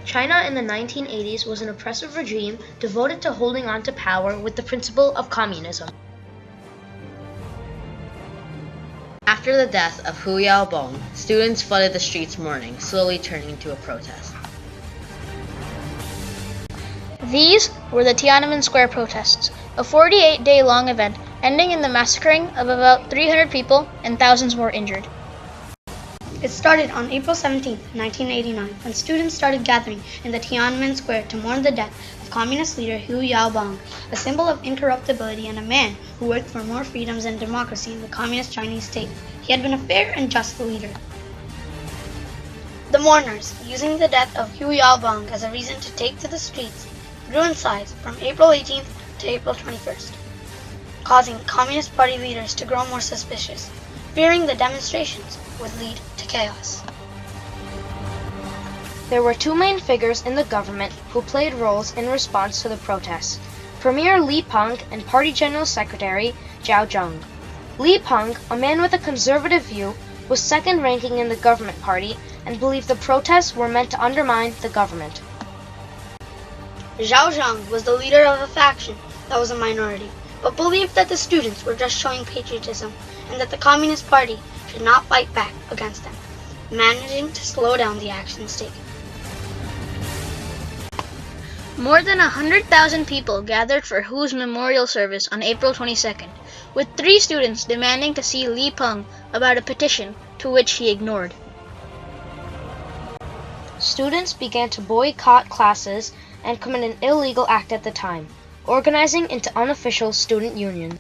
China in the 1980s was an oppressive regime devoted to holding on to power with the principle of communism. After the death of Hu Yaobong, students flooded the streets mourning, slowly turning into a protest. These were the Tiananmen Square protests, a 48-day-long event ending in the massacring of about 300 people and thousands more injured. It started on April 17, 1989, when students started gathering in the Tiananmen Square to mourn the death of communist leader Hu Yaobong, a symbol of incorruptibility and a man who worked for more freedoms and democracy in the communist Chinese state. He had been a fair and just leader. The mourners, using the death of Hu Yaobong as a reason to take to the streets, grew in size from April 18th to April 21st, causing Communist Party leaders to grow more suspicious, fearing the demonstrations would lead to chaos. There were two main figures in the government who played roles in response to the protests: Premier Li Peng and Party General Secretary Zhao Zheng. Li Peng, a man with a conservative view, was second ranking in the government party and believed the protests were meant to undermine the government. Zhao Zheng was the leader of a faction that was a minority, but believed that the students were just showing patriotism and that the Communist Party should not fight back against them, managing to slow down the actions taken. More than 100,000 people gathered for Hu's memorial service on April 22nd, with 3 students demanding to see Li Peng about a petition to which he ignored. Students began to boycott classes and commit an illegal act at the time, organizing into unofficial student union.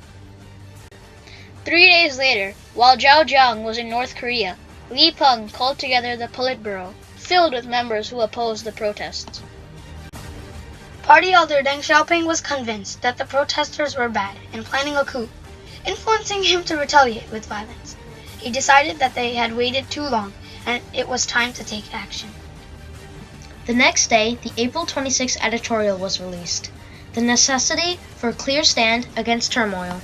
3 days later, while Zhao Zheng was in North Korea, Li Peng called together the Politburo, filled with members who opposed the protests. Party elder Deng Xiaoping was convinced that the protesters were bad and planning a coup, influencing him to retaliate with violence. He decided that they had waited too long and it was time to take action. The next day, the April 26 editorial was released, "The Necessity for a Clear Stand Against Turmoil."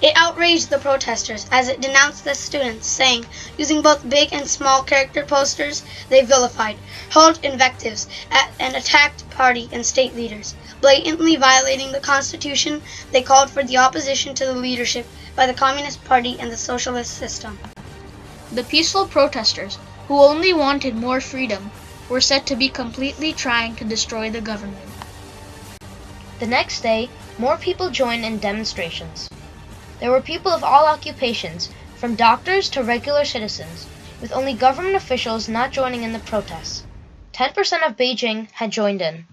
It outraged the protesters as it denounced the students, saying, using both big and small character posters, they vilified, hurled invectives at and attacked party and state leaders. Blatantly violating the Constitution, they called for the opposition to the leadership by the Communist Party and the socialist system. The peaceful protesters, who only wanted more freedom, were said to be completely trying to destroy the government. The next day, more people joined in demonstrations. There were people of all occupations, from doctors to regular citizens, with only government officials not joining in the protests. 10% of Beijing had joined in.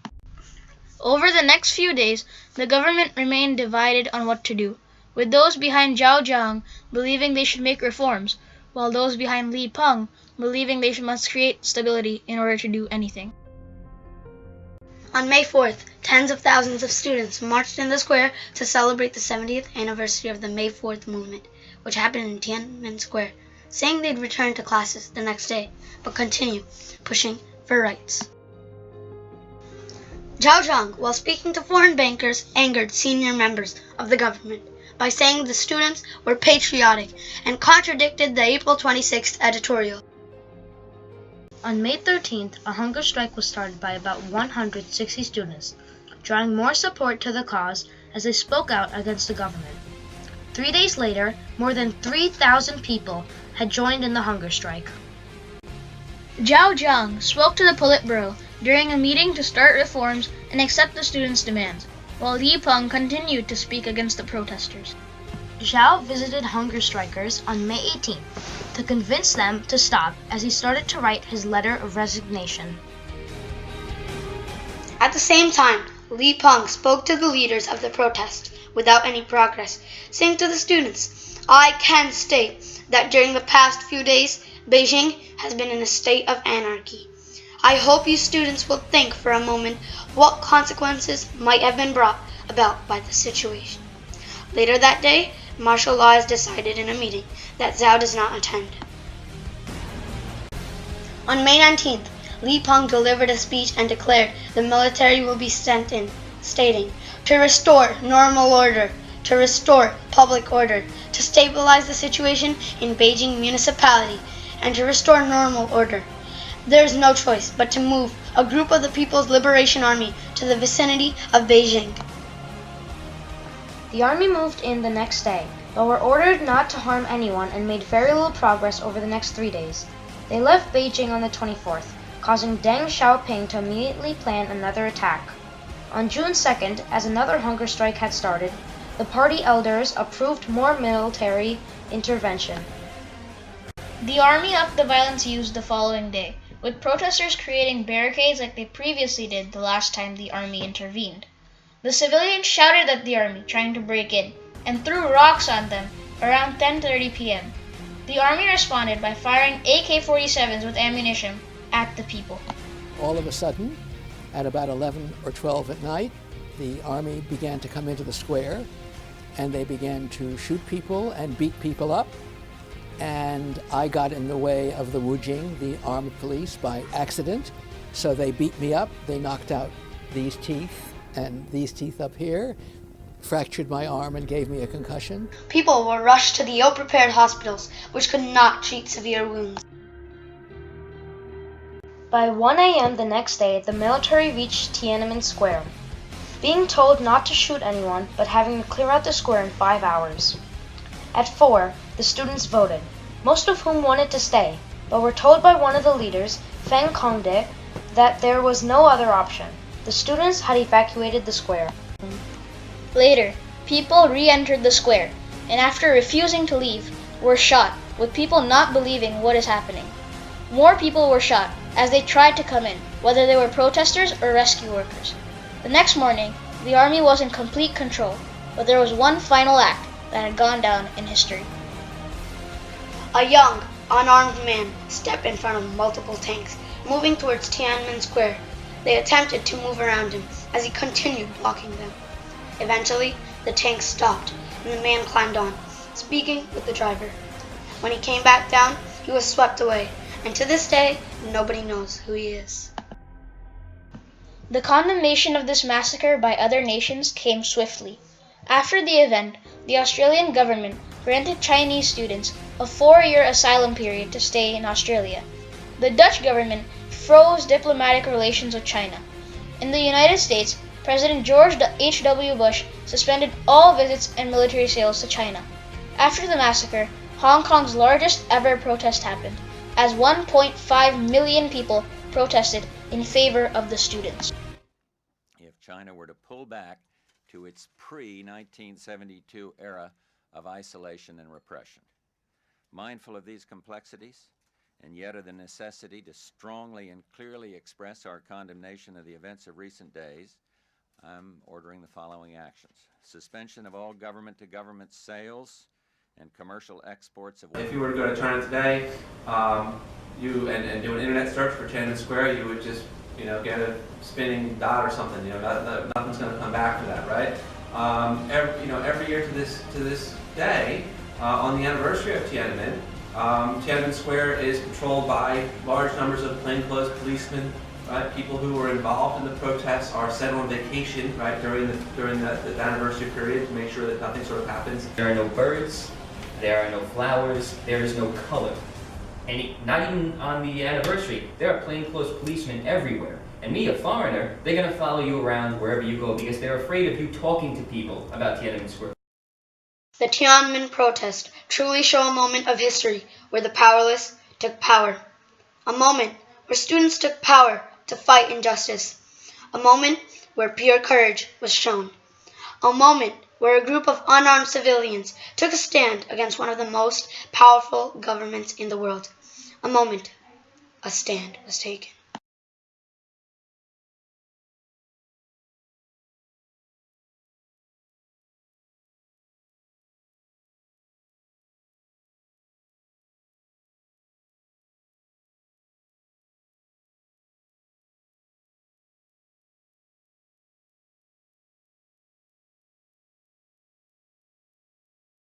Over the next few days, the government remained divided on what to do, with those behind Zhao Zheng believing they should make reforms, while those behind Li Peng believing they must create stability in order to do anything. On May 4th, tens of thousands of students marched in the square to celebrate the 70th anniversary of the May 4th movement, which happened in Tiananmen Square, saying they'd return to classes the next day, but continue pushing for rights. Zhao Zheng, while speaking to foreign bankers, angered senior members of the government by saying the students were patriotic and contradicted the April 26th editorial. On May 13th, a hunger strike was started by about 160 students, drawing more support to the cause as they spoke out against the government. 3 days later, more than 3,000 people had joined in the hunger strike. Zhao Zheng spoke to the Politburo during a meeting to start reforms and accept the students' demands, while Li Peng continued to speak against the protesters. Zhao visited hunger strikers on May 18th to convince them to stop as he started to write his letter of resignation. At the same time, Li Peng spoke to the leaders of the protest without any progress, saying to the students, "I can state that during the past few days, Beijing has been in a state of anarchy. I hope you students will think for a moment what consequences might have been brought about by the situation." Later that day, martial law is decided in a meeting that Zhao does not attend. On May 19th, Li Peng delivered a speech and declared the military will be sent in, stating, "To restore normal order, to restore public order, to stabilize the situation in Beijing municipality, and to restore normal order. There is no choice but to move a group of the People's Liberation Army to the vicinity of Beijing. The army moved in the next day, but were ordered not to harm anyone and made very little progress over the next 3 days. They left Beijing on the 24th, causing Deng Xiaoping to immediately plan another attack. On June 2nd, as another hunger strike had started, the party elders approved more military intervention. The army upped the violence used the following day, with protesters creating barricades like they previously did the last time the army intervened. The civilians shouted at the army trying to break in and threw rocks on them around 10:30 p.m. The army responded by firing AK-47s with ammunition at the people. All of a sudden, at about 11 or 12 at night, the army began to come into the square and they began to shoot people and beat people up. And I got in the way of the Wujing, the armed police, by accident. So they beat me up, they knocked out these teeth and these teeth up here, fractured my arm and gave me a concussion. People were rushed to the ill-prepared hospitals, which could not treat severe wounds. By 1 a.m. the next day, the military reached Tiananmen Square, being told not to shoot anyone, but having to clear out the square in 5 hours. At 4, the students voted, most of whom wanted to stay, but were told by one of the leaders, Feng Kongde, that there was no other option. The students had evacuated the square. Later, people re-entered the square, and after refusing to leave, were shot, with people not believing what is happening. More people were shot as they tried to come in, whether they were protesters or rescue workers. The next morning, the army was in complete control, but there was one final act that had gone down in history. A young, unarmed man stepped in front of multiple tanks, moving towards Tiananmen Square. They attempted to move around him as he continued blocking them. Eventually, the tanks stopped and the man climbed on, speaking with the driver. When he came back down, he was swept away, and to this day, nobody knows who he is. The condemnation of this massacre by other nations came swiftly. After the event, the Australian government granted Chinese students a 4-year asylum period to stay in Australia. The Dutch government froze diplomatic relations with China. In the United States, President George H.W. Bush suspended all visits and military sales to China. After the massacre, Hong Kong's largest ever protest happened, as 1.5 million people protested in favor of the students. If China were to pull back to its pre-1972 era of isolation and repression. Mindful of these complexities, and yet of the necessity to strongly and clearly express our condemnation of the events of recent days, I'm ordering the following actions. Suspension of all government-to-government sales and commercial exports of... If you were to go to China today, and do an internet search for Tiananmen Square, you would just, get a spinning dot or something. Nothing's going to come back for that, right? Every year to this day, on the anniversary of Tiananmen, Tiananmen Square is patrolled by large numbers of plainclothes policemen. Right, people who were involved in the protests are sent on vacation, right, during the anniversary period to make sure that nothing sort of happens. There are no birds, there are no flowers, there is no color. And not even on the anniversary, there are plainclothes policemen everywhere. And me, a foreigner, they're going to follow you around wherever you go because they're afraid of you talking to people about Tiananmen Square. The Tiananmen protest truly show a moment of history where the powerless took power. A moment where students took power to fight injustice. A moment where pure courage was shown. A moment where a group of unarmed civilians took a stand against one of the most powerful governments in the world. A moment, a stand was taken.